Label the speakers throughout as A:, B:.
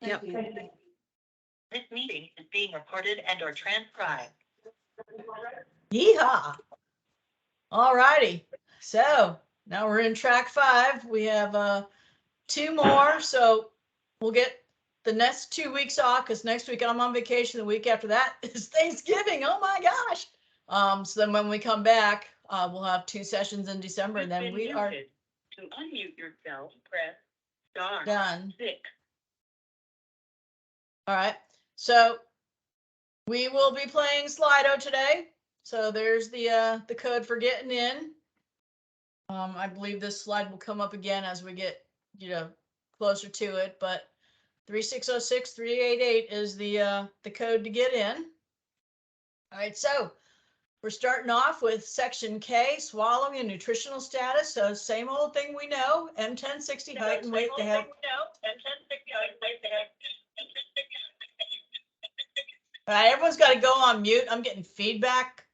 A: Yep.
B: This meeting is being recorded and or transcribed.
C: Yeehaw. All righty. So now we're in track 5. We have 2 more. So we'll get the next 2 weeks off because next week I'm on vacation. The week after that is Thanksgiving. Oh my gosh. So then when we come back, we'll have 2 sessions in December, and then we are
B: to unmute yourself, press star
C: done.
B: 6.
C: All right. So we will be playing Slido today. So there's the code for getting in. I believe this slide will come up again as we get, closer to it, but 3606-388 is the code to get in. All right, so we're starting off with section K, swallowing and nutritional status. So same old thing we know, M1060 height and weight. They have. All right, everyone's got to go on mute. I'm getting feedback.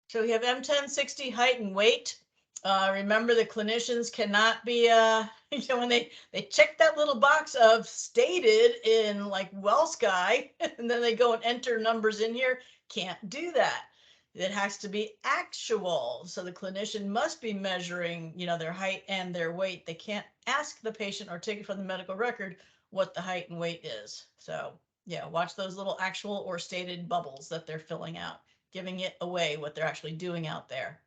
C: So we have M1060 height and weight. Remember, the clinicians cannot be, when they check that little box of stated in like WellSky, and then they go and enter numbers in here, can't do that. It has to be actual. So the clinician must be measuring, their height and their weight. They can't ask the patient or take it from the medical record what the height and weight is. So yeah, watch those little actual or stated bubbles that they're filling out, giving it away what they're actually doing out there.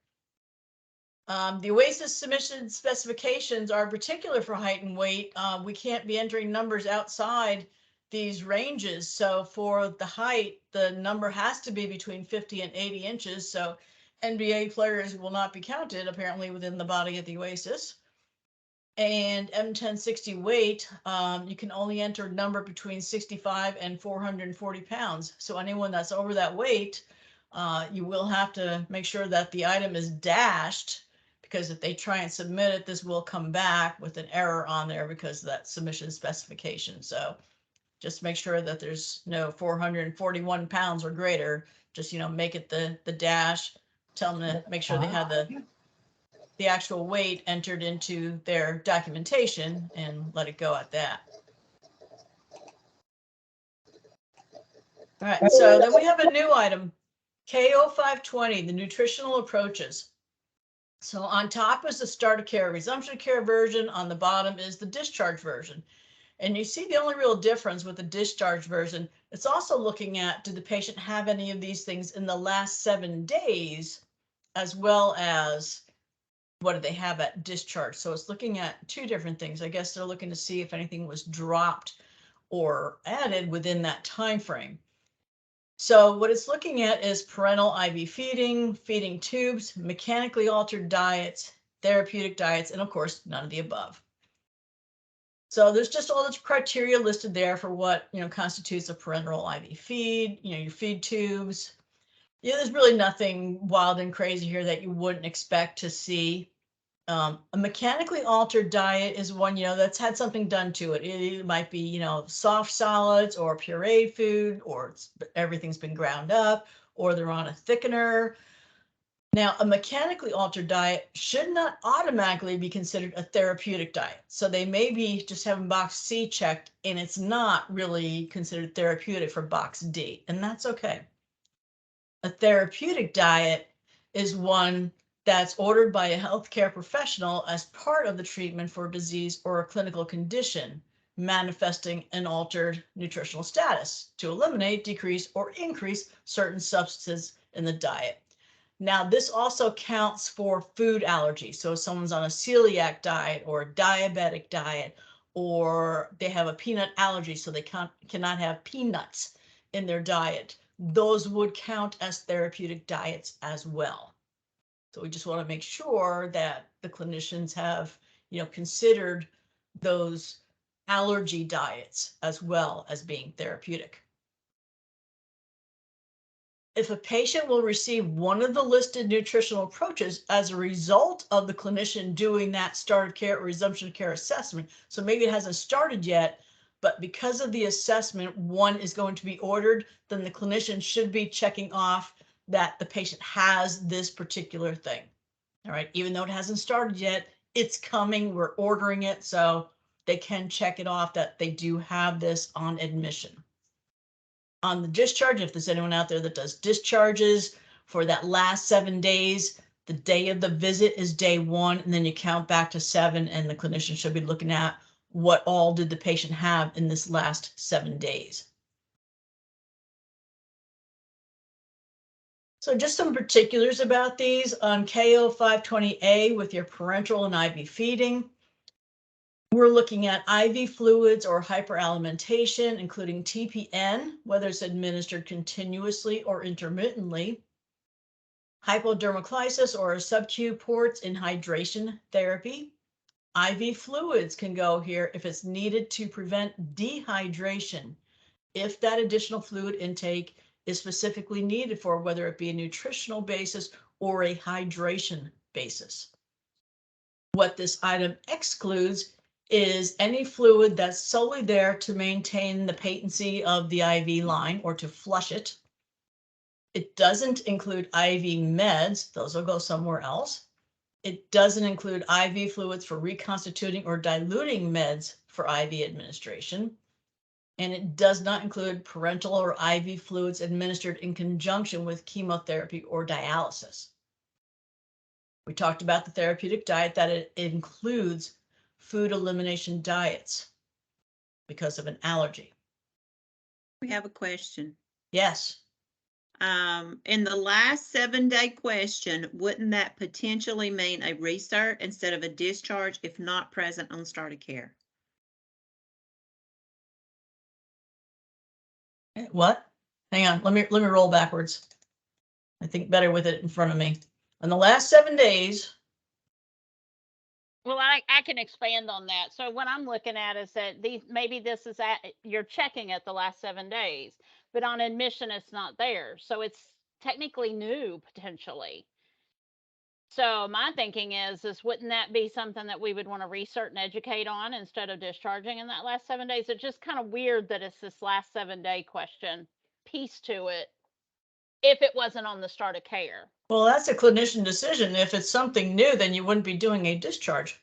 C: The OASIS submission specifications are particular for height and weight. We can't be entering numbers outside these ranges. So for the height, the number has to be between 50 and 80 inches. So NBA players will not be counted apparently within the body of the OASIS. And M1060 weight, you can only enter a number between 65 and 440 pounds. So anyone that's over that weight, you will have to make sure that the item is dashed, because if they try and submit it, this will come back with an error on there because of that submission specification. So just make sure that there's no 441 pounds or greater. Just, make it the dash, tell them to make sure they have the actual weight entered into their documentation and let it go at that. All right, so then we have a new item, KO520, the nutritional approaches. So on top is the start of care, resumption of care version. On the bottom is the discharge version. And you see the only real difference with the discharge version, it's also looking at, did the patient have any of these things in the last 7 days, as well as what did they have at discharge? So it's looking at 2 different things. I guess they're looking to see if anything was dropped or added within that time frame. So what it's looking at is parental IV feeding, feeding tubes, mechanically altered diets, therapeutic diets, and of course, none of the above. So there's just all the criteria listed there for what, constitutes a parenteral IV feed, your feed tubes. There's really nothing wild and crazy here that you wouldn't expect to see. A mechanically altered diet is one, that's had something done to it. It might be, soft solids or pureed food, or everything's been ground up, or they're on a thickener. Now, a mechanically altered diet should not automatically be considered a therapeutic diet. So they may be just having box C checked, and it's not really considered therapeutic for box D, and that's okay. A therapeutic diet is one that's ordered by a healthcare professional as part of the treatment for disease or a clinical condition manifesting an altered nutritional status to eliminate, decrease, or increase certain substances in the diet. Now, this also counts for food allergies. So if someone's on a celiac diet or a diabetic diet, or they have a peanut allergy, so they cannot have peanuts in their diet, those would count as therapeutic diets as well. So we just want to make sure that the clinicians have, considered those allergy diets as well as being therapeutic. If a patient will receive one of the listed nutritional approaches as a result of the clinician doing that start of care or resumption of care assessment, so maybe it hasn't started yet, but because of the assessment, one is going to be ordered, then the clinician should be checking off that the patient has this particular thing. All right, even though it hasn't started yet, it's coming, we're ordering it. So they can check it off that they do have this on admission. On the discharge, if there's anyone out there that does discharges for that last 7 days, the day of the visit is day 1, and then you count back to 7, and the clinician should be looking at what all did the patient have in this last 7 days. So just some particulars about these on KO520A with your parenteral and IV feeding. We're looking at IV fluids or hyperalimentation, including TPN, whether it's administered continuously or intermittently, hypodermoclysis or sub-Q ports in hydration therapy. IV fluids can go here if it's needed to prevent dehydration, if that additional fluid intake is specifically needed for whether it be a nutritional basis or a hydration basis. What this item excludes is any fluid that's solely there to maintain the patency of the IV line or to flush it. It doesn't include IV meds, those will go somewhere else. It doesn't include IV fluids for reconstituting or diluting meds for IV administration. And it does not include parenteral or IV fluids administered in conjunction with chemotherapy or dialysis. We talked about the therapeutic diet, that it includes food elimination diets because of an allergy.
A: We have a question.
C: Yes.
A: In the last 7-day question, wouldn't that potentially mean a restart instead of a discharge if not present on start of care?
C: What? Hang on. Let me roll backwards. I think better with it in front of me. In the last 7 days.
D: Well, I can expand on that. So what I'm looking at is that maybe this is you're checking it the last 7 days, but on admission it's not there. So it's technically new potentially. So my thinking is wouldn't that be something that we would want to research and educate on instead of discharging in that last 7 days? It's just kind of weird that it's this last 7-day question piece to it if it wasn't on the start of care.
C: Well, that's a clinician decision. If it's something new, then you wouldn't be doing a discharge.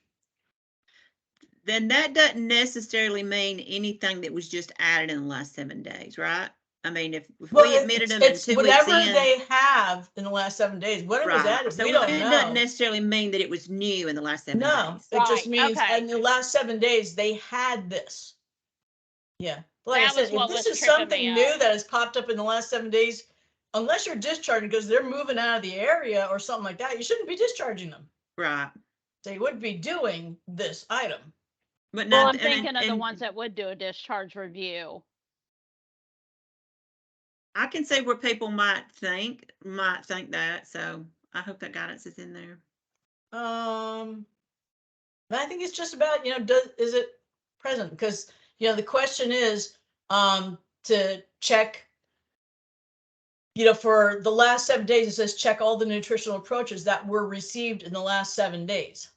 A: Then that doesn't necessarily mean anything that was just added in the last 7 days, right? I mean, if we admitted them in 2 weeks in,
C: whatever they have in the last 7 days, whatever was added,
A: so
C: we don't know.
A: It doesn't necessarily mean that it was new in the last 7 days.
C: No, it just means in the last 7 days they had this. Yeah, like I said, if this is something new that has popped up in the last 7 days, unless you're discharging because they're moving out of the area or something like that, you shouldn't be discharging them.
A: Right.
C: They would be doing this item.
A: But
D: well, I'm thinking of the ones that would do a discharge review.
A: I can see where people might think that. So I hope that guidance is in there.
C: I think it's just about, is it present? Because, the question is to check, for the last 7 days, it says check all the nutritional approaches that were received in the last 7 days.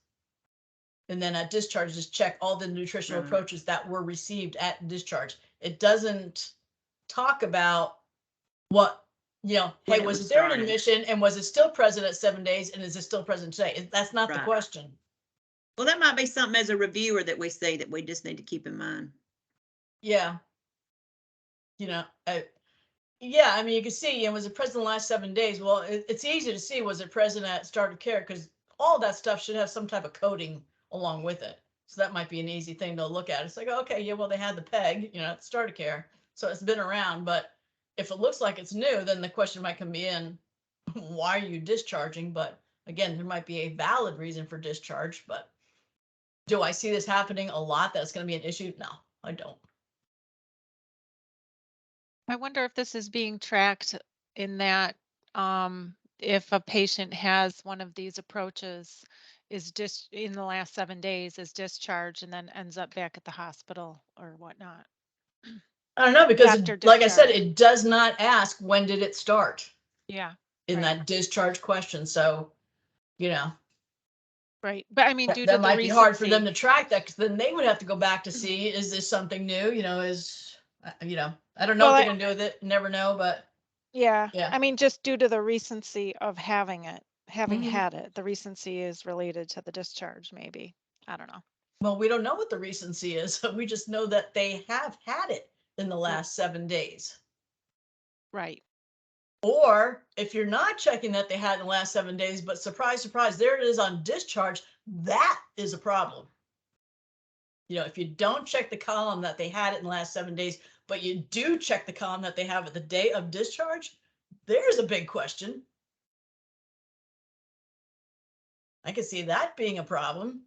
C: And then at discharge, just check all the nutritional approaches that were received at discharge. It doesn't talk about what, hey, was it there an admission and was it still present at 7 days and is it still present today? That's not the question.
A: Well, that might be something as a reviewer that we see that we just need to keep in mind.
C: Yeah. I mean, you can see, was it present the last 7 days? Well, it's easy to see, was it present at start of care? Because all that stuff should have some type of coding along with it. So that might be an easy thing to look at. It's like, okay, yeah, well, they had the PEG, at the start of care. So it's been around, but if it looks like it's new, then the question might come in, why are you discharging? But again, there might be a valid reason for discharge, but do I see this happening a lot? That's going to be an issue? No, I don't.
E: I wonder if this is being tracked in that if a patient has one of these approaches in the last 7 days is discharged and then ends up back at the hospital or whatnot.
C: I don't know, because like I said, it does not ask when did it start.
E: Yeah.
C: In that discharge question. So,
E: Right. But I mean,
C: that might be hard for them to track that, because then they would have to go back to see, is this something new? I don't know what they're going to do with it. Never know, but.
E: Yeah. I mean, just due to the recency of having it, having had it, the recency is related to the discharge, maybe. I don't know.
C: Well, we don't know what the recency is. We just know that they have had it in the last 7 days.
E: Right.
C: Or if you're not checking that they had it in the last 7 days, but surprise, surprise, there it is on discharge, that is a problem. You know, if you don't check the column that they had it in the last 7 days, but you do check the column that they have at the day of discharge, there's a big question. I can see that being a problem.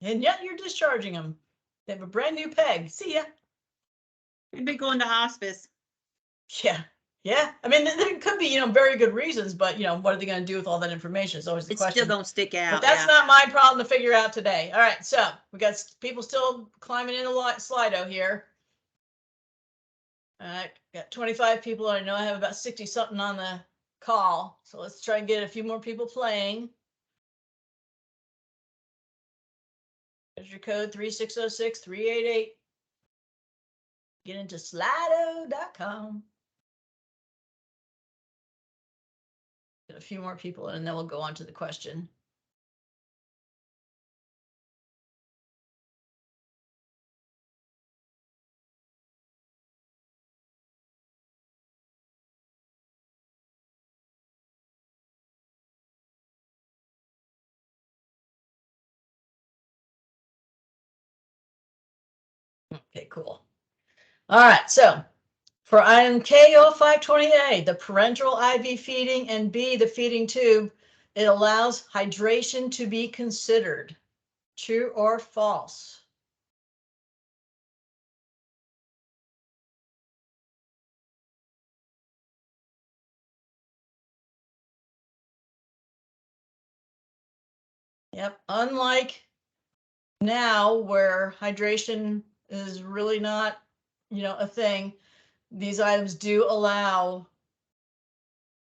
C: And yet you're discharging them. They have a brand new peg. See ya.
A: You'd be going to hospice.
C: Yeah. Yeah. I mean, there could be, very good reasons, but, what are they going to do with all that information? It's always the
A: It's still
C: question.
A: gonna stick out.
C: But that's
A: Yeah.
C: not my problem to figure out today. All right. So we got people still climbing in a Slido here. All right. Got 25 people. I know I have about 60 something on the call. So let's try and get a few more people playing. There's your code 3606-388. Get into slido.com. Get a few more people and then we'll go on to the question. Okay, cool. All right, so for item KO520A, the parenteral IV feeding, and B, the feeding tube, it allows hydration to be considered. True or false? Yep, unlike now where hydration is really not, a thing, these items do allow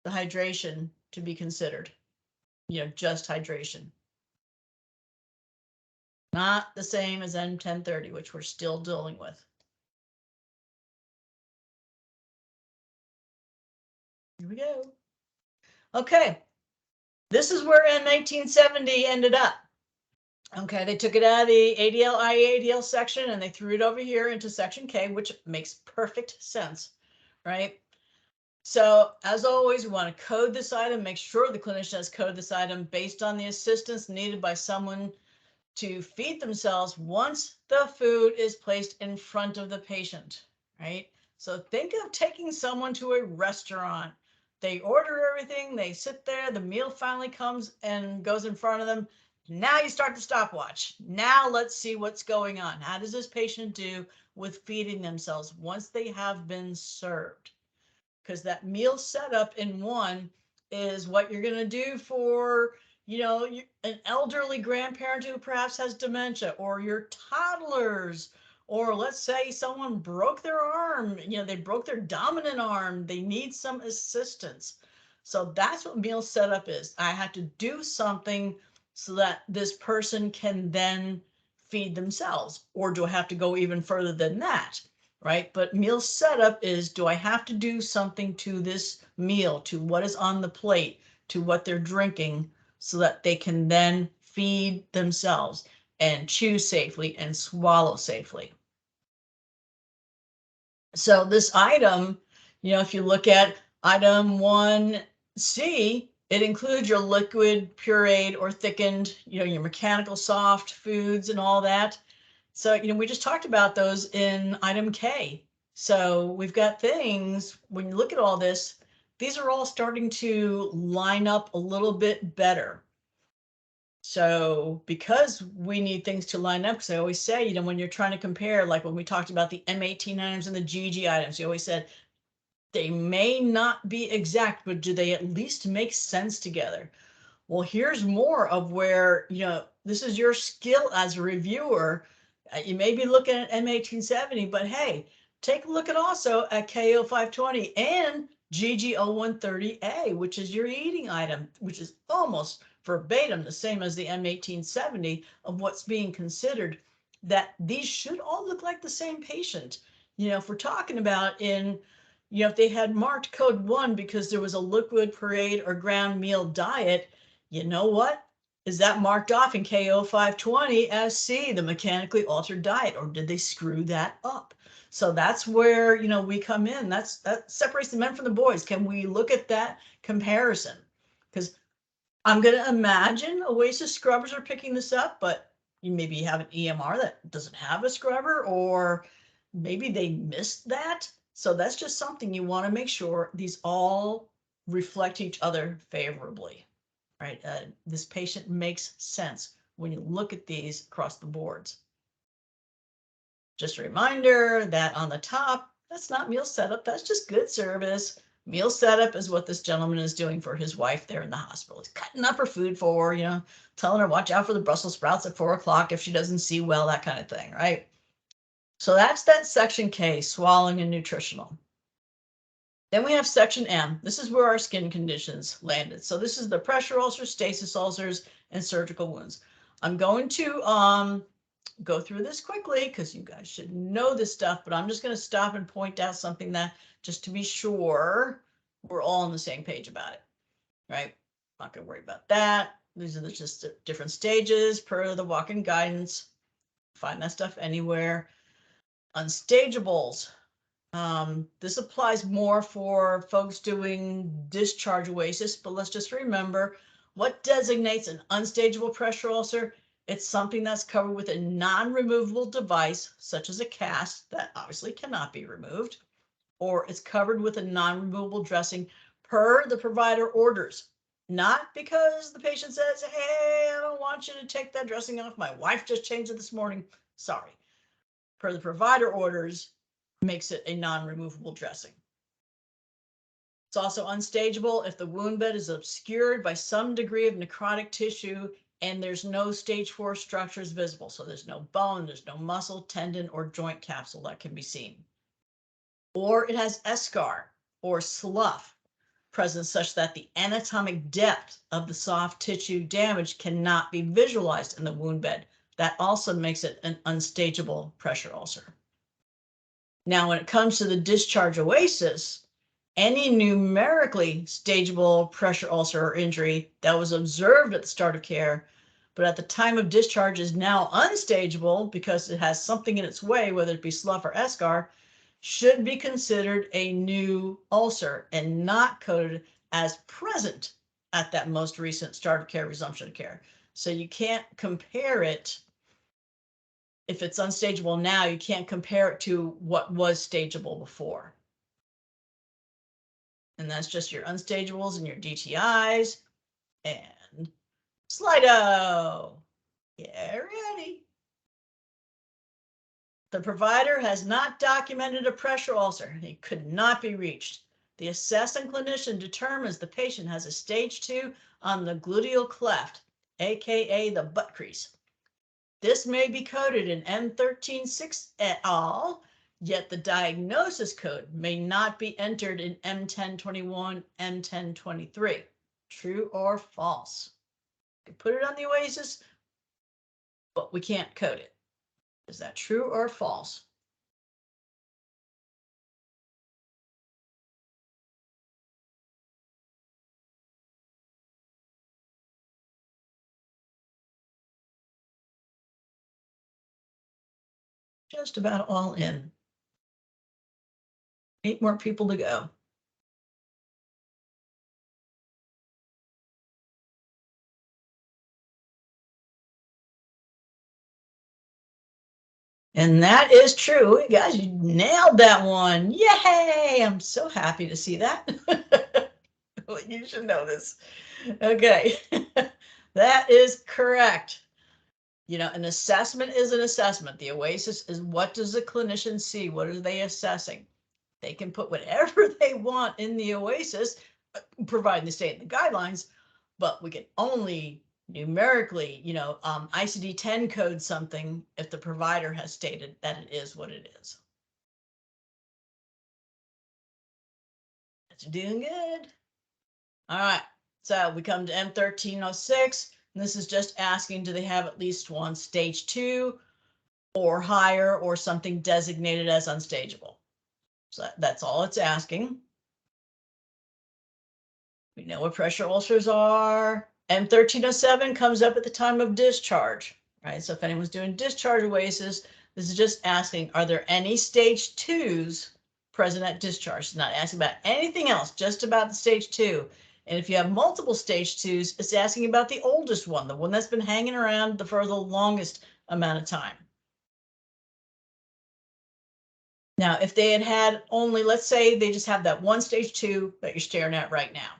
C: the hydration to be considered, just hydration. Not the same as N1030, which we're still dealing with. Here we go. Okay, this is where N1970 ended up. Okay, they took it out of the ADL, IADL section and they threw it over here into section K, which makes perfect sense, right? So as always, we want to code this item, make sure the clinician has coded this item based on the assistance needed by someone to feed themselves once the food is placed in front of the patient, right? So think of taking someone to a restaurant. They order everything, they sit there, the meal finally comes and goes in front of them. Now you start the stopwatch. Now let's see what's going on. How does this patient do with feeding themselves once they have been served? Because that meal setup in one is what you're going to do for, an elderly grandparent who perhaps has dementia, or your toddlers, or let's say someone broke their arm, they broke their dominant arm, they need some assistance. So that's what meal setup is. I have to do something so that this person can then feed themselves, or do I have to go even further than that? Right? But meal setup is, do I have to do something to this meal, to what is on the plate, to what they're drinking, so that they can then feed themselves and chew safely and swallow safely. So this item, if you look at item 1C, it includes your liquid, pureed, or thickened, your mechanical soft foods and all that. So, we just talked about those in item K. So we've got things, when you look at all this, these are all starting to line up a little bit better. So because we need things to line up, because I always say, when you're trying to compare, like when we talked about the M18 items and the GG items, you always said they may not be exact, but do they at least make sense together? Well, here's more of where, this is your skill as a reviewer. You may be looking at M1870, but hey, take a look at also at KO520 and GG0130A, which is your eating item, which is almost verbatim the same as the M1870 of what's being considered, that these should all look like the same patient. If we're talking about if they had marked code 1 because there was a liquid, pureed, or ground meal diet, you know what? is that marked off in KO 520 as C, the mechanically altered diet, or did they screw that up? So that's where, you know, we come in. That separates the men from the boys. Can we look at that comparison? Because I'm going to imagine OASIS scrubbers are picking this up, but you maybe have an EMR that doesn't have a scrubber, or maybe they missed that. So that's just something you want to make sure these all reflect each other favorably, right? This patient makes sense when you look at these across the boards. Just a reminder that on the top, that's not meal setup, that's just good service. Meal setup is what this gentleman is doing for his wife there in the hospital. He's cutting up her food for her, you know, telling her watch out for the Brussels sprouts at 4 o'clock if she doesn't see well, that kind of thing, right? So that's that section K, swallowing and nutritional. Then we have section M. This is where our skin conditions landed. So this is the pressure ulcers, stasis ulcers, and surgical wounds. I'm going to go through this quickly because you guys should know this stuff, but I'm just going to stop and point out something that just to be sure we're all on the same page about it, right? Not going to worry about that. These are just different stages per the walk-in guidance. Find that stuff anywhere. Unstageables. This applies more for folks doing discharge OASIS, but let's just remember what designates an unstageable pressure ulcer. It's something that's covered with a non-removable device, such as a cast that obviously cannot be removed, or it's covered with a non-removable dressing per the provider orders. Not because the patient says, hey, I don't want you to take that dressing off. My wife just changed it this morning. Sorry. Per the provider orders, makes it a non-removable dressing. It's also unstageable if the wound bed is obscured by some degree of necrotic tissue and there's no stage 4 structures visible. So there's no bone, there's no muscle, tendon, or joint capsule that can be seen. Or it has eschar or slough present such that the anatomic depth of the soft tissue damage cannot be visualized in the wound bed. That also makes it an unstageable pressure ulcer. Now, when it comes to the discharge OASIS, any numerically stageable pressure ulcer or injury that was observed at the start of care, but at the time of discharge is now unstageable because it has something in its way, whether it be slough or eschar, should be considered a new ulcer and not coded as present at that most recent start of care, resumption of care. So you can't compare it. If it's unstageable now, you can't compare it to what was stageable before. And that's just your unstageables and your DTIs. And Slido. Get ready. The provider has not documented a pressure ulcer. It could not be reached. The assessing clinician determines the patient has a stage 2 on the gluteal cleft, aka the butt crease. This may be coded in M13.6 et al., yet the diagnosis code may not be entered in M1021, M1023. True or false? We can put it on the OASIS, but we can't code it. Is that true or false? Just about all in. 8 more people to go. And that is true. Guys, you nailed that one. Yay! I'm so happy to see that. You should know this. Okay. That is correct. You know, an assessment is an assessment. The OASIS is what does the clinician see? What are they assessing? They can put whatever they want in the OASIS, providing they stay in the guidelines, but we can only numerically, you know, ICD-10 code something if the provider has stated that it is what it is. That's doing good. All right, so we come to M1306, and this is just asking, do they have at least one stage 2 or higher or something designated as unstageable? So that's all it's asking. We know what pressure ulcers are. And 1307 comes up at the time of discharge, right? So if anyone's doing discharge OASIS, this is just asking, are there any stage 2s present at discharge? It's not asking about anything else, just about the stage 2. And if you have multiple stage 2s, it's asking about the oldest one, the one that's been hanging around for the longest amount of time. Now, if they had only, let's say they just have that one stage 2 that you're staring at right now.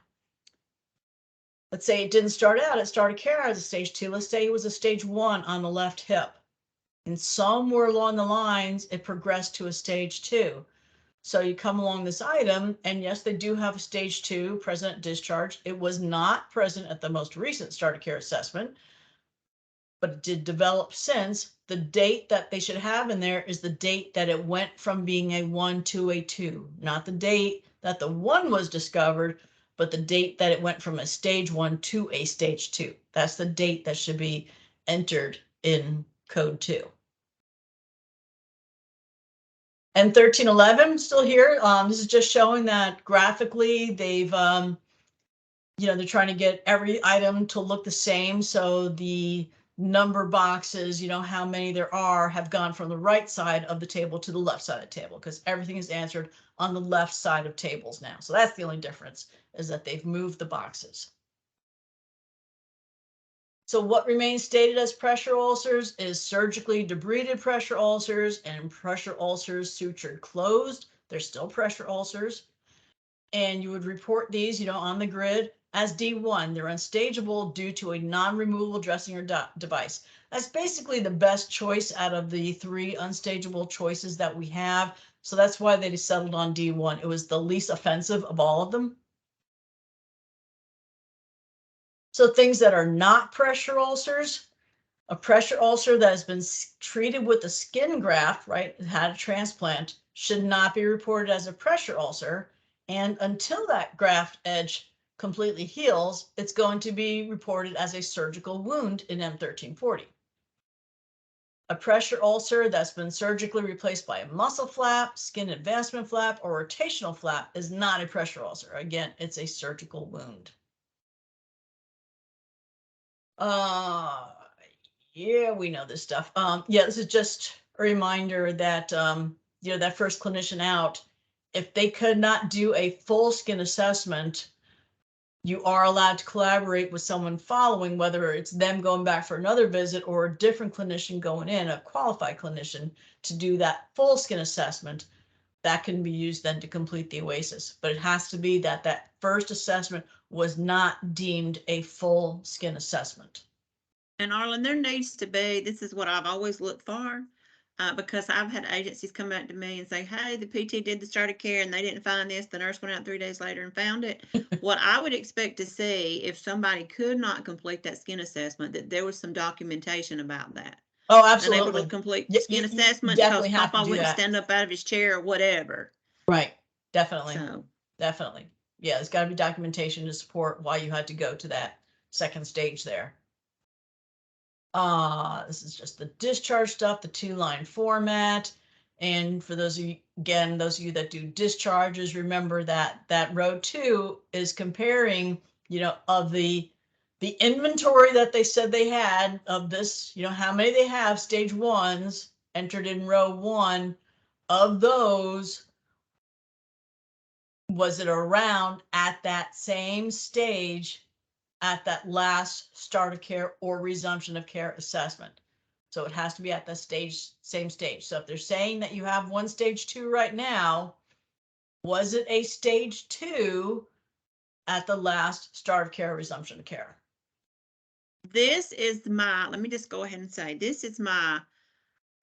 C: Let's say it didn't start out, it started care as a stage 2. Let's say it was a stage 1 on the left hip. And somewhere along the lines, it progressed to a stage 2. So you come along this item, and yes, they do have a stage 2 present at discharge. It was not present at the most recent start of care assessment, but it did develop since. The date that they should have in there is the date that it went from being a 1 to a 2, not the date that the 1 was discovered, but the date that it went from a stage 1 to a stage 2. That's the date that should be entered in code 2. And 1311 still here. This is just showing that graphically they've, they're trying to get every item to look the same. So the number boxes, how many there are, have gone from the right side of the table to the left side of the table, because everything is answered on the left side of tables now. So that's the only difference, is that they've moved the boxes. So what remains stated as pressure ulcers is surgically debrided pressure ulcers and pressure ulcers sutured closed. They're still pressure ulcers. And you would report these, on the grid as D1. They're unstageable due to a non-removable dressing or device. That's basically the best choice out of the 3 unstageable choices that we have. So that's why they settled on D1. It was the least offensive of all of them. So things that are not pressure ulcers, a pressure ulcer that has been treated with a skin graft, right, had a transplant, should not be reported as a pressure ulcer. And until that graft edge completely heals, it's going to be reported as a surgical wound in M1340. A pressure ulcer that's been surgically replaced by a muscle flap, skin advancement flap, or rotational flap is not a pressure ulcer. Again, it's a surgical wound. Yeah, we know this stuff. Yeah, this is just a reminder that, that first clinician out, if they could not do a full skin assessment, you are allowed to collaborate with someone following, whether it's them going back for another visit or a different clinician going in, a qualified clinician, to do that full skin assessment. That can be used then to complete the OASIS, but it has to be that that first assessment was not deemed a full skin assessment.
A: And Arlen, there needs to be, this is what I've always looked for, because I've had agencies come back to me and say, hey, the PT did the start of care and they didn't find this. The nurse went out 3 days later and found it. What I would expect to see, if somebody could not complete that skin assessment, that there was some documentation about that.
C: Oh, absolutely.
A: Unable to complete skin assessment because Papa wouldn't stand up out of his chair or whatever.
C: Right, definitely.
A: So.
C: Definitely. Yeah, there's got to be documentation to support why you had to go to that second stage there. This is just the discharge stuff, the 2-line format. And for those of you, again, those of you that do discharges, remember that that row 2 is comparing, of the inventory that they said they had of this, how many they have stage 1s entered in row 1. Of those, was it around at that same stage at that last start of care or resumption of care assessment? So it has to be at the same stage. So if they're saying that you have one stage 2 right now, was it a stage 2 at the last start of care or resumption of care?
A: This is let me just go ahead and say, this is my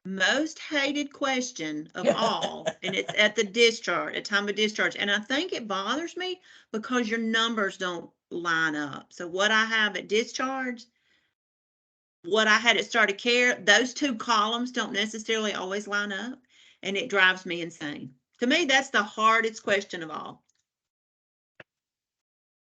A: most hated question of all, and it's at the discharge, at time of discharge. And I think it bothers me because your numbers don't line up. So what I have at discharge, what I had at start of care, those 2 columns don't necessarily always line up, and it drives me insane. To me, that's the hardest question of all.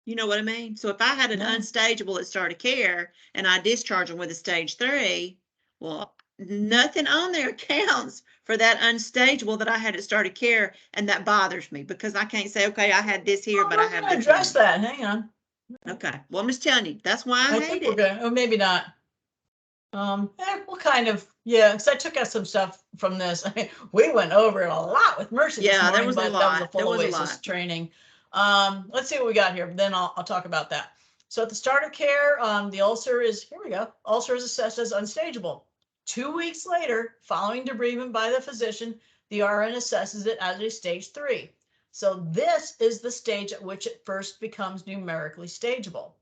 A: You know what I mean? So if I had an unstageable at start of care and I discharge them with a stage 3, well, nothing on there accounts for that unstageable that I had at start of care, and that bothers me because I can't say, okay, I had this here, but I have
C: to address that. Hang on.
A: Okay, well, I'm just telling you, that's why I
C: I
A: hate
C: think we're
A: it.
C: good. Or maybe not. We'll kind of, yeah, because I took out some stuff from this. I mean, we went over it a lot with Mercy this
A: Yeah, there
C: morning,
A: was a
C: but that was a
A: lot. There
C: full
A: was a
C: OASIS
A: lot.
C: training. Let's see what we got here. Then I'll talk about that. So at the start of care, the ulcer is, here we go. Ulcer is assessed as unstageable. 2 weeks later, following debridement by the physician, the RN assesses it as a stage 3. So this is the stage at which it first becomes numerically stageable.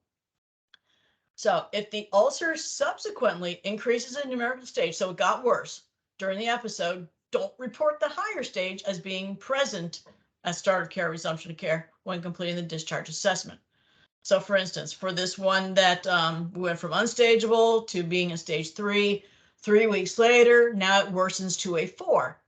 C: So if the ulcer subsequently increases in numerical stage, so it got worse during the episode, don't report the higher stage as being present at start of care, resumption of care when completing the discharge assessment. So for instance, for this one that we went from unstageable to being a stage 3, 3 weeks later, now it worsens to a 4.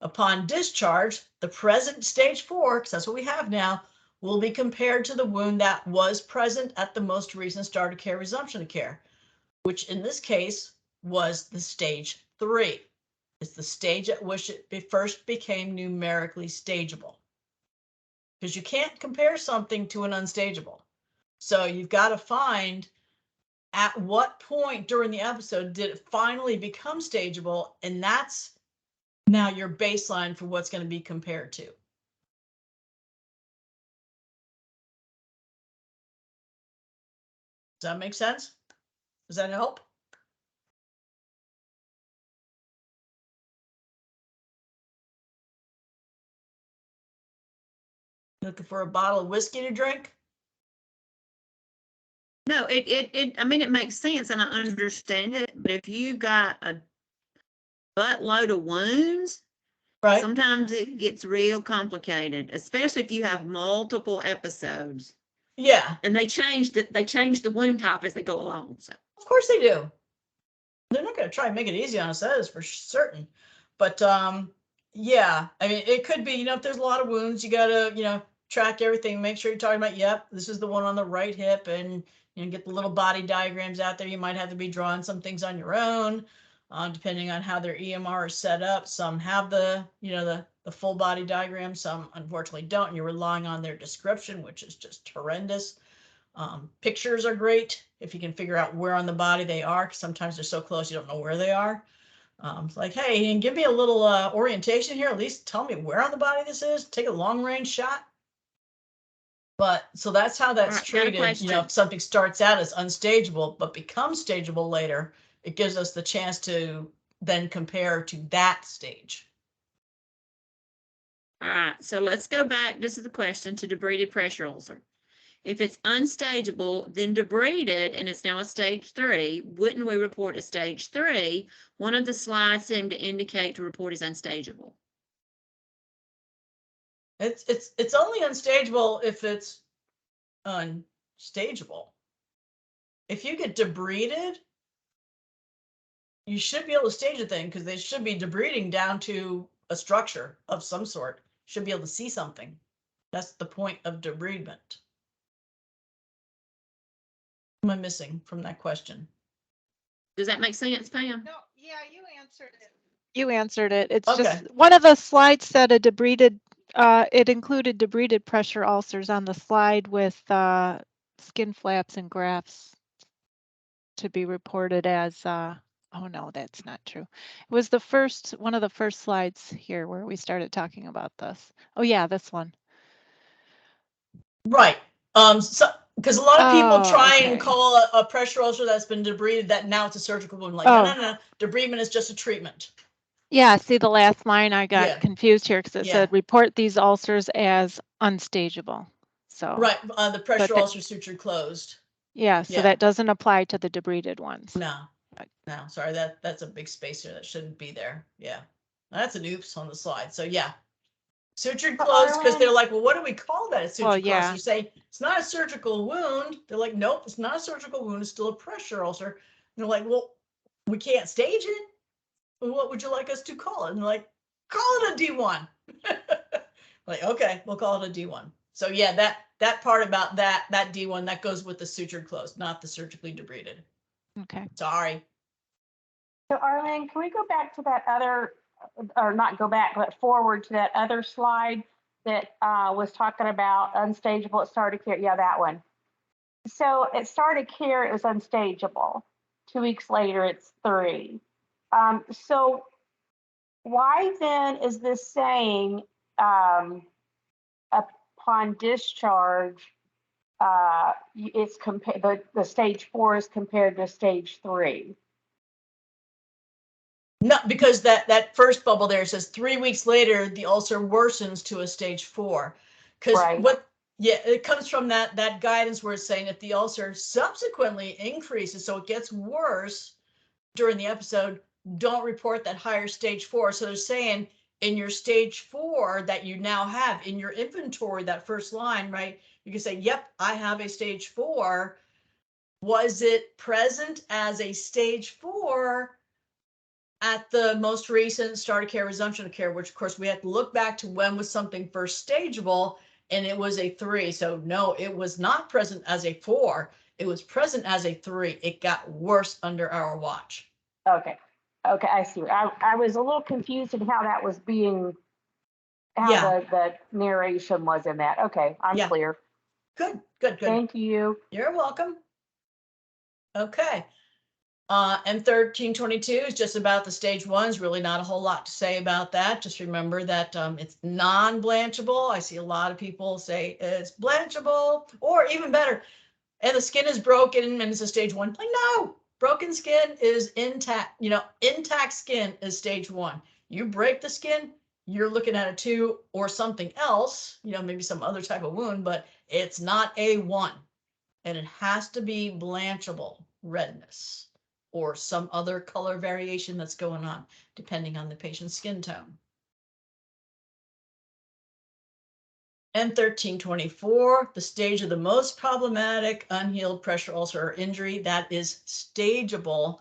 C: Upon discharge, the present stage 4, because that's what we have now, will be compared to the wound that was present at the most recent start of care, resumption of care, which in this case was the stage 3. It's the stage at which it first became numerically stageable. Because you can't compare something to an unstageable. So you've got to find at what point during the episode did it finally become stageable, and that's now your baseline for what's going to be compared to. Does that make sense? Does that help? Looking for a bottle of whiskey to drink?
A: No, I mean, it makes sense and I understand it, but if you've got a buttload of wounds,
C: Right.
A: sometimes it gets real complicated, especially if you have multiple episodes.
C: Yeah,
A: And they changed the wound type as they go along. So
C: of course they do. They're not going to try and make it easy on us, that is for certain. But yeah, I mean, it could be, if there's a lot of wounds, you got to, track everything, make sure you're talking about, yep, this is the one on the right hip, and get the little body diagrams out there. You might have to be drawing some things on your own, depending on how their EMR is set up. Some have the full body diagram, some unfortunately don't, and you're relying on their description, which is just horrendous. Pictures are great if you can figure out where on the body they are, because sometimes they're so close you don't know where they are. It's like, hey, and give me a little orientation here. At least tell me where on the body this is. Take a long range shot. But so that's how that's treated. If something starts out as unstageable but becomes stageable later, it gives us the chance to then compare to that stage.
A: all right, so let's go back. This is the question to debrided pressure ulcer. If it's unstageable, then debrided, and it's now a stage 3, wouldn't we report a stage 3? One of the slides seemed to indicate to report as unstageable.
C: It's only unstageable if it's unstageable. If you get debrided, you should be able to stage a thing because they should be debriding down to a structure of some sort. Should be able to see something. That's the point of debridement. What am I missing from that question?
A: Does that make sense, Pam?
E: No, yeah, you answered it. You answered it. It's
C: Okay.
E: just one of the slides said a debrided, it included debrided pressure ulcers on the slide with skin flaps and grafts to be reported as, oh no, that's not true. It was one of the first slides here where we started talking about this. Oh yeah, this one.
C: Right. So because a lot of people try and
E: okay.
C: call a pressure ulcer that's been debrided that now it's a surgical wound. Like, no. Debridement is just a treatment.
E: Yeah, see the last line, I got
C: Yeah.
E: confused here because it said report these ulcers as unstageable. So
C: Right, the pressure ulcer suture closed.
E: Yeah, so that doesn't apply to the debrided ones.
C: No, sorry, that's a big spacer that shouldn't be there. Yeah, that's an oops on the slide. So yeah, sutured closed because they're like, well, what do we call that? It's sutured closed. You say it's not a surgical wound. They're like, nope, it's not a surgical wound. It's still a pressure ulcer. And they're like, well, we can't stage it. What would you like us to call it? And they're like, call it a D1. Like, okay, we'll call it a D1. So yeah, that part about that D1 that goes with the sutured closed, not the surgically debrided.
E: Okay.
C: Sorry.
F: So Arlene, can we go back to that other, or not go back, but forward to that other slide that was talking about unstageable at start of care? Yeah, that one. So at start of care, it was unstageable. 2 weeks later, it's 3. So why then is this saying upon discharge, it's compared, the stage 4 is compared to stage 3?
C: Not because that first bubble there says 3 weeks later, the ulcer worsens to a stage 4. Because
F: Right.
C: yeah, it comes from that guidance where it's saying if the ulcer subsequently increases, so it gets worse during the episode, don't report that higher stage 4. So they're saying in your stage 4 that you now have in your inventory, that first line, right? You can say, yep, I have a stage 4. Was it present as a stage 4 at the most recent start of care, resumption of care, which of course we have to look back to when was something first stageable, and it was a 3. So no, it was not present as a 4. It was present as a 3. It got worse under our watch.
F: Okay. Okay, I see. I was a little confused in how that was being, how
C: Yeah.
F: the narration was in that. Okay, I'm
C: Yeah.
F: clear.
C: Good, good, good.
F: Thank you.
C: You're welcome. Okay. M1322 is just about the stage 1s. Really not a whole lot to say about that. Just remember that it's non-blanchable. I see a lot of people say it's blanchable, or even better, and the skin is broken and it's a stage 1. Like, no, broken skin is intact. Intact skin is stage 1. You break the skin, you're looking at a 2 or something else, maybe some other type of wound, but it's not a 1. And it has to be blanchable redness or some other color variation that's going on, depending on the patient's skin tone. M1324, the stage of the most problematic unhealed pressure ulcer or injury, that is stageable.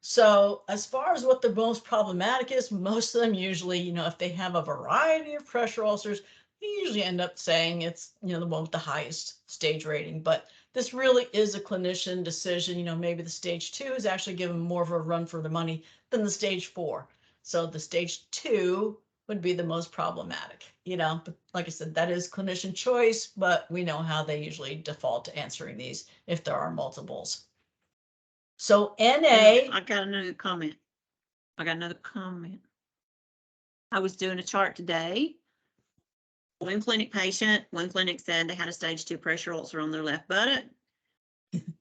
C: So as far as what the most problematic is, most of them usually, if they have a variety of pressure ulcers, we usually end up saying it's, the one with the highest stage rating. But this really is a clinician decision. Maybe the stage 2 is actually given more of a run for the money than the stage 4. So the stage 2 would be the most problematic, but like I said, that is clinician choice, but we know how they usually default to answering these if there are multiples. So NA.
A: I got another comment. I was doing a chart today. Wound clinic patient, wound clinic said they had a stage 2 pressure ulcer on their left buttock.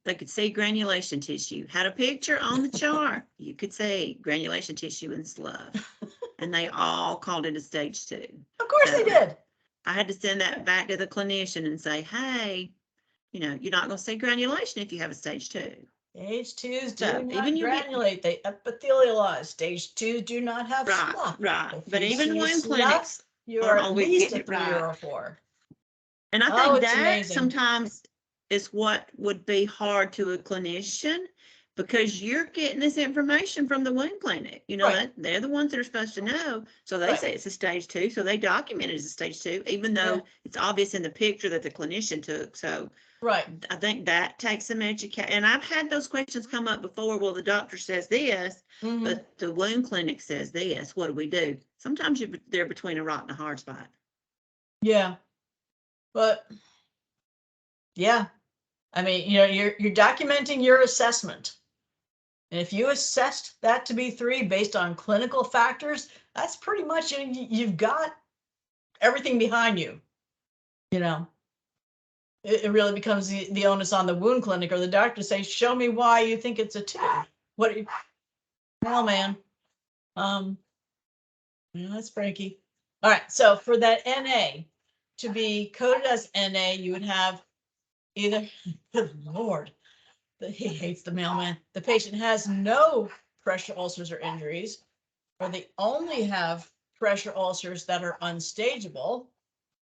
A: They could see granulation tissue. Had a picture on the chart. You could see granulation tissue and slough. And they all called it a stage 2.
C: Of course they did.
A: I had to send that back to the clinician and say, hey, you're not going to see granulation if you have a stage 2.
C: Stage 2s do
A: So,
C: not
A: even you get-
C: granulate, they epithelialize. Stage 2 do not have slough.
A: Right.
C: If
A: But
C: you
A: even
C: see
A: wound
C: slough,
A: clinics
C: you
A: are
C: are at
A: always
C: least
A: getting
C: a
A: it
C: 3
A: right.
C: or a 4.
A: And I
C: Oh,
A: think
C: it's
A: that
C: amazing.
A: sometimes is what would be hard to a clinician, because you're getting this information from the wound clinic.
C: Right.
A: They're the ones that are supposed to know. So they
C: Right.
A: say it's a stage 2. So they document it as a stage 2, even though
C: Yeah.
A: it's obvious in the picture that the clinician took. So
C: Right.
A: I think that takes some education. And I've had those questions come up before. Well, the doctor says this,
C: Mhm.
A: but the wound clinic says this. What do we do? Sometimes they're between a rock and a hard spot.
C: Yeah. But yeah, I mean, you're documenting your assessment. And if you assessed that to be 3 based on clinical factors, that's pretty much, you've got everything behind you. It really becomes the onus on the wound clinic or the doctor to say, show me why you think it's a 2. What? Well, man. That's Frankie. All right. So for that NA to be coded as NA, you would have either, good Lord, he hates the mailman. The patient has no pressure ulcers or injuries, or they only have pressure ulcers that are unstageable,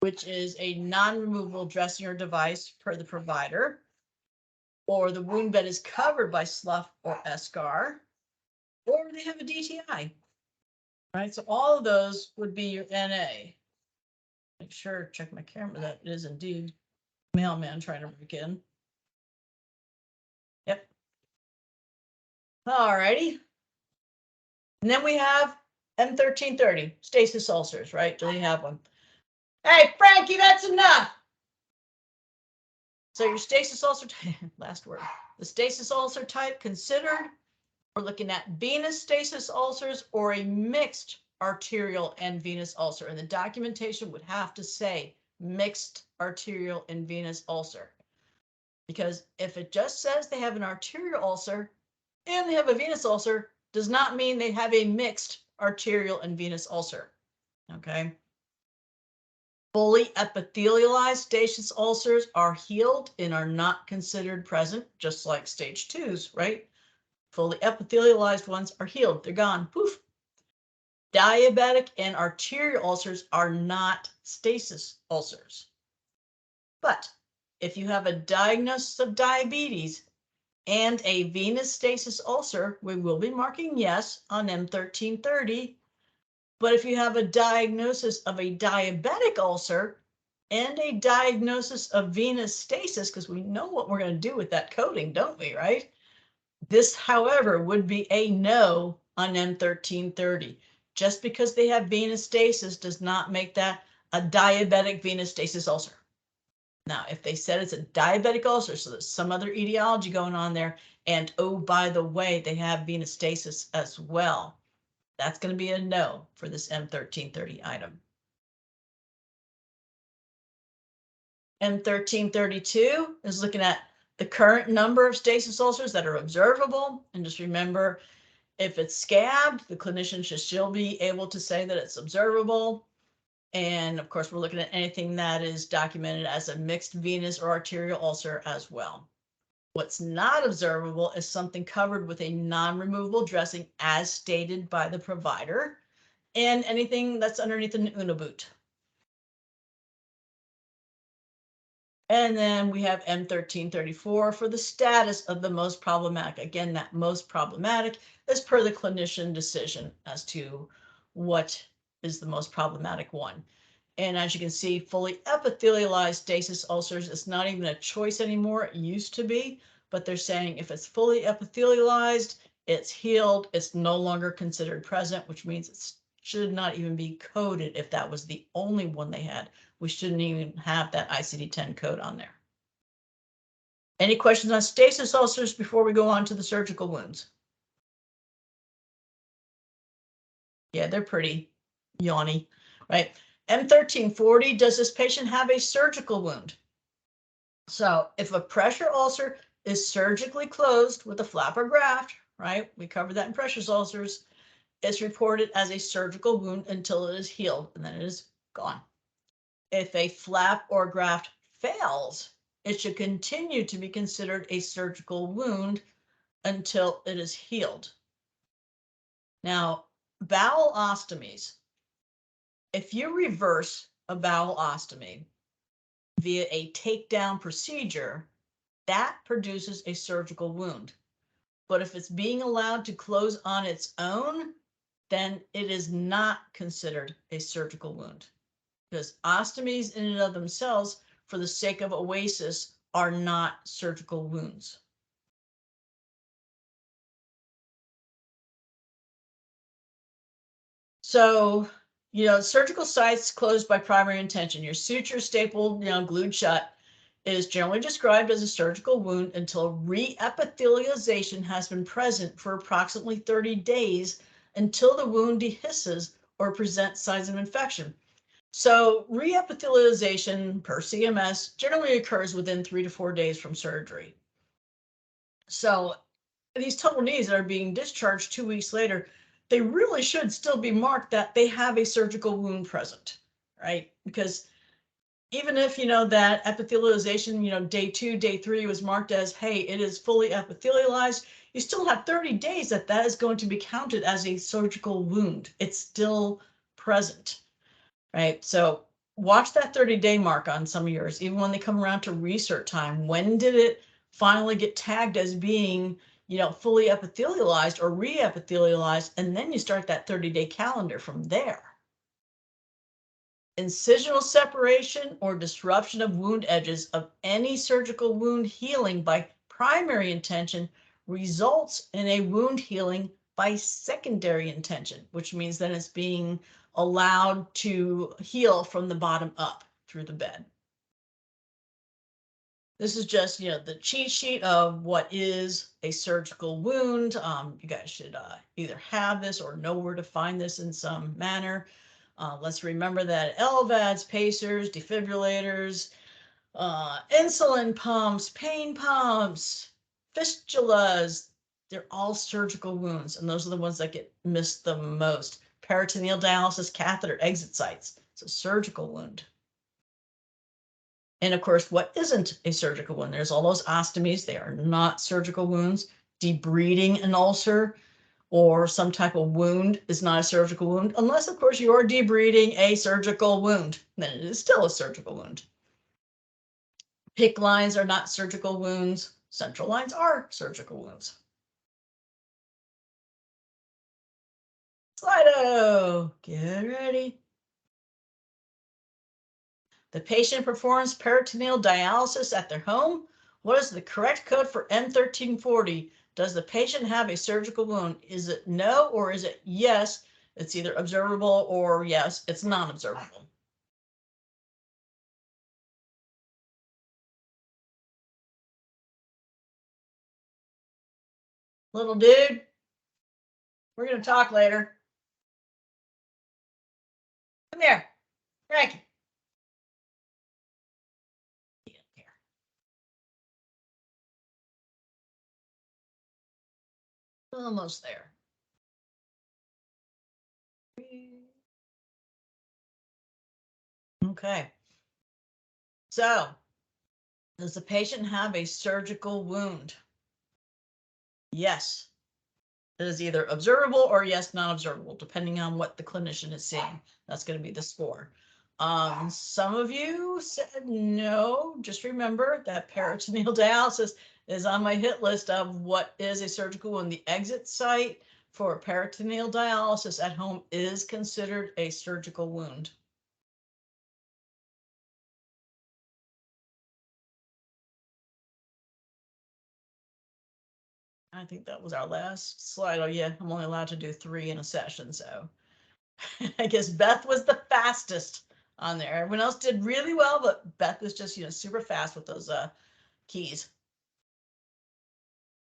C: which is a non-removable dressing or device per the provider, or the wound bed is covered by slough or eschar, or they have a DTI. Right, so all of those would be your NA. Make sure, check my camera, that it is indeed mailman trying to break in. Yep. All righty. And then we have M1330, stasis ulcers, right? Do they have one? Hey, Frankie, that's enough. So your stasis ulcer type, last word, the stasis ulcer type considered, we're looking at venous stasis ulcers or a mixed arterial and venous ulcer. And the documentation would have to say mixed arterial and venous ulcer. Because if it just says they have an arterial ulcer and they have a venous ulcer, does not mean they have a mixed arterial and venous ulcer. Okay. Fully epithelialized stasis ulcers are healed and are not considered present, just like stage 2s, right? Fully epithelialized ones are healed. They're gone. Poof. Diabetic and arterial ulcers are not stasis ulcers. But if you have a diagnosis of diabetes and a venous stasis ulcer, we will be marking yes on M1330. But if you have a diagnosis of a diabetic ulcer and a diagnosis of venous stasis, because we know what we're going to do with that coding, don't we, right? This, however, would be a no on M1330. Just because they have venous stasis does not make that a diabetic venous stasis ulcer. Now, if they said it's a diabetic ulcer, so there's some other etiology going on there, and oh, by the way, they have venous stasis as well, that's going to be a no for this M1330 item. M1332 is looking at the current number of stasis ulcers that are observable. And just remember, if it's scabbed, the clinician should still be able to say that it's observable. And of course, we're looking at anything that is documented as a mixed venous or arterial ulcer as well. What's not observable is something covered with a non-removable dressing as stated by the provider, and anything that's underneath an Uniboot. And then we have M1334 for the status of the most problematic. Again, that most problematic is per the clinician decision as to what is the most problematic one. And as you can see, fully epithelialized stasis ulcers is not even a choice anymore. It used to be, but they're saying if it's fully epithelialized, it's healed, it's no longer considered present, which means it should not even be coded if that was the only one they had. We shouldn't even have that ICD-10 code on there. Any questions on stasis ulcers before we go on to the surgical wounds? Yeah, they're pretty yawny, right? M1340, does this patient have a surgical wound? So if a pressure ulcer is surgically closed with a flap or graft, right? We covered that in pressure ulcers. It's reported as a surgical wound until it is healed, and then it is gone. If a flap or graft fails, it should continue to be considered a surgical wound until it is healed. Now, bowel ostomies. If you reverse a bowel ostomy via a takedown procedure, that produces a surgical wound. But if it's being allowed to close on its own, then it is not considered a surgical wound. Because ostomies in and of themselves, for the sake of OASIS, are not surgical wounds. So, surgical sites closed by primary intention, your suture stapled, glued shut, is generally described as a surgical wound until re-epithelialization has been present for approximately 30 days until the wound dehisces or presents signs of infection. So re-epithelialization per CMS generally occurs within 3 to 4 days from surgery. So these total knees that are being discharged 2 weeks later, they really should still be marked that they have a surgical wound present, right? Because even if, that epithelialization, day 2, day 3 was marked as, hey, it is fully epithelialized, you still have 30 days that is going to be counted as a surgical wound. It's still present. Right, so watch that 30-day mark on some of yours, even when they come around to research time. When did it finally get tagged as being, fully epithelialized or re-epithelialized? And then you start that 30-day calendar from there. Incisional separation or disruption of wound edges of any surgical wound healing by primary intention results in a wound healing by secondary intention, which means that it's being allowed to heal from the bottom up through the bed. This is just, the cheat sheet of what is a surgical wound. You guys should either have this or know where to find this in some manner. Let's remember that LVADs, pacers, defibrillators, insulin pumps, pain pumps, fistulas, they're all surgical wounds, and those are the ones that get missed the most. Peritoneal dialysis catheter exit sites, it's a surgical wound. And of course, what isn't a surgical wound? There's all those ostomies. They are not surgical wounds. Debriding an ulcer or some type of wound is not a surgical wound, unless, of course, you are debriding a surgical wound. Then it is still a surgical wound. PICC lines are not surgical wounds. Central lines are surgical wounds. Slido, get ready. The patient performs peritoneal dialysis at their home. What is the correct code for N1340? Does the patient have a surgical wound? Is it no or is it yes? It's either observable or yes, it's non-observable. Little dude, we're going to talk later. Come here, Frankie. Almost there. Okay. So, does the patient have a surgical wound? Yes. It is either observable or yes, non-observable, depending on what the clinician is seeing. That's going to be the score. Some of you said no. Just remember that peritoneal dialysis is on my hit list of what is a surgical wound. The exit site for peritoneal dialysis at home is considered a surgical wound. I think that was our last slide. Oh yeah, I'm only allowed to do 3 in a session, so I guess Beth was the fastest on there. Everyone else did really well, but Beth was just, super fast with those keys.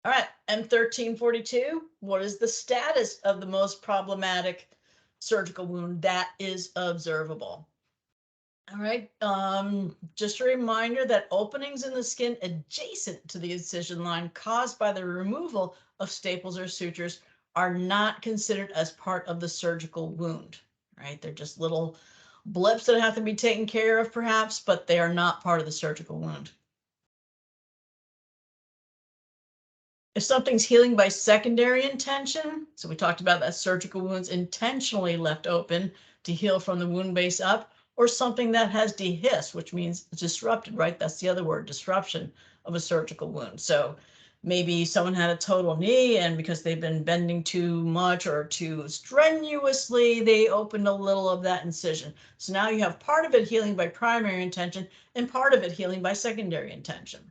C: All right, M1342, what is the status of the most problematic surgical wound that is observable? All right, just a reminder that openings in the skin adjacent to the incision line caused by the removal of staples or sutures are not considered as part of the surgical wound, right? They're just little blips that have to be taken care of perhaps, but they are not part of the surgical wound. If something's healing by secondary intention, so we talked about that surgical wounds intentionally left open to heal from the wound base up, or something that has dehisced, which means disrupted, right? That's the other word, disruption of a surgical wound. So maybe someone had a total knee and because they've been bending too much or too strenuously, they opened a little of that incision. So now you have part of it healing by primary intention and part of it healing by secondary intention.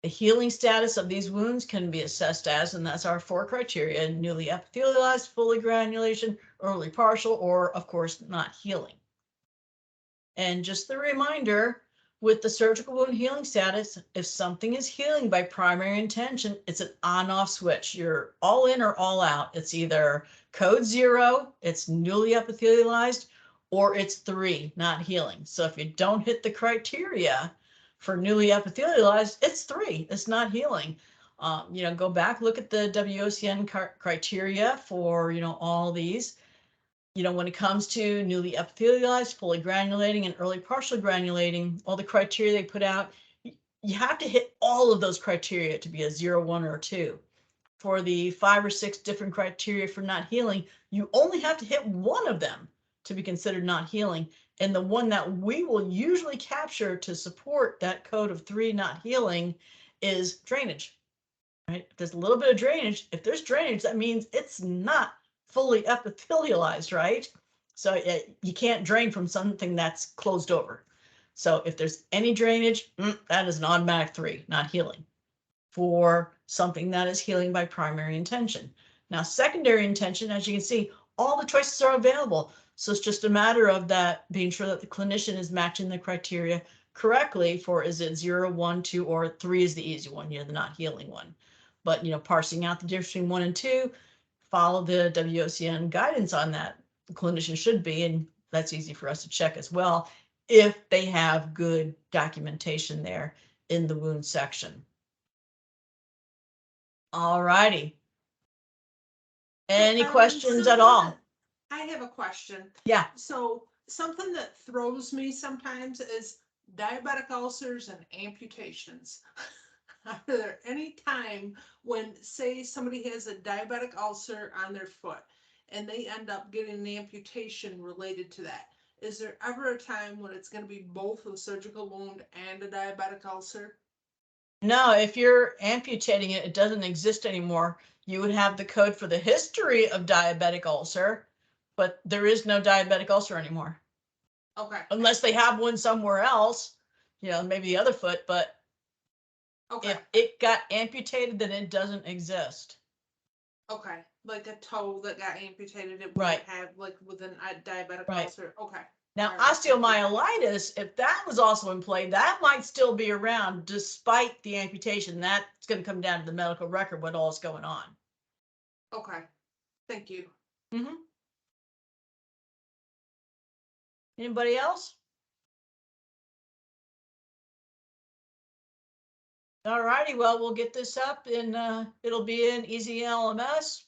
C: The healing status of these wounds can be assessed as, and that's our 4 criteria, newly epithelialized, fully granulation, early partial, or of course, not healing. And just the reminder, with the surgical wound healing status, if something is healing by primary intention, it's an on-off switch. You're all in or all out. It's either code 0, it's newly epithelialized, or it's 3, not healing. So if you don't hit the criteria for newly epithelialized, it's 3, it's not healing. Go back, look at the WOCN criteria for, all these. When it comes to newly epithelialized, fully granulating, and early partial granulating, all the criteria they put out, you have to hit all of those criteria to be a 0, 1, or 2. For the 5 or 6 different criteria for not healing, you only have to hit one of them to be considered not healing. And the one that we will usually capture to support that code of 3 not healing is drainage, right? If there's a little bit of drainage, if there's drainage, that means it's not fully epithelialized, right? So you can't drain from something that's closed over. So if there's any drainage, that is an automatic 3, not healing, for something that is healing by primary intention. Now, secondary intention, as you can see, all the choices are available. So it's just a matter of that being sure that the clinician is matching the criteria correctly for, is it 0, 1, 2, or 3 is the easy one, the not healing one. But, parsing out the difference between 1 and 2, follow the WOCN guidance on that. The clinician should be, and that's easy for us to check as well, if they have good documentation there in the wound section. All righty. Any questions at all?
G: I have a question.
C: Yeah.
G: So something that throws me sometimes is diabetic ulcers and amputations. Are there any time when, say, somebody has a diabetic ulcer on their foot and they end up getting an amputation related to that? Is there ever a time when it's going to be both a surgical wound and a diabetic ulcer?
C: No, if you're amputating it, it doesn't exist anymore. You would have the code for the history of diabetic ulcer, but there is no diabetic ulcer anymore.
G: Okay.
C: Unless they have one somewhere else, maybe the other foot, but
G: Okay.
C: if it got amputated, then it doesn't exist.
G: Okay. Like a toe that got amputated, it
C: Right.
G: wouldn't have, like, with a diabetic
C: Right.
G: ulcer. Okay.
C: Now,
G: All right.
C: osteomyelitis, if that was also in play, that might still be around despite the amputation. That's going to come down to the medical record, what all is going on.
G: Okay. Thank you.
C: Mm-hmm. Anybody else? All righty, well, we'll get this up and it'll be in Easy LMS.